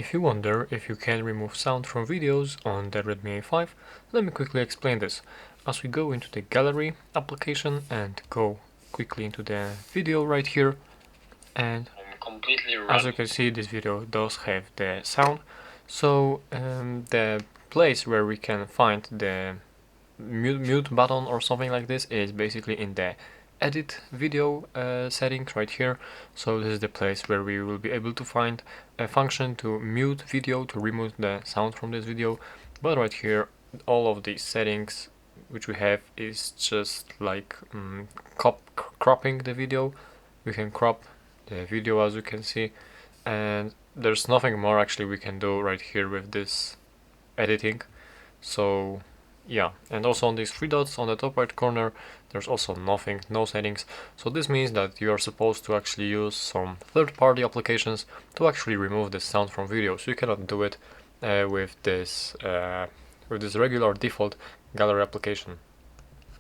If you wonder if you can remove sound from videos on the Redmi A5, let me quickly explain this. As we go into the gallery application and go quickly into the video right here, and as you can see, this video does have the sound. So the place where we can find the mute button or something like this is basically in the edit video settings right here. So this is the place where we will be able to find a function to mute video, to remove the sound from this video. But right here, all of these settings which we have is just like cropping the video. We can crop the video, as you can see, and there's nothing more actually we can do right here with this editing. So yeah, and also on these three dots on the top right corner, there's also nothing, no settings. So this means that you are supposed to actually use some third-party applications to actually remove the sound from videos. You cannot do it with this regular default gallery application.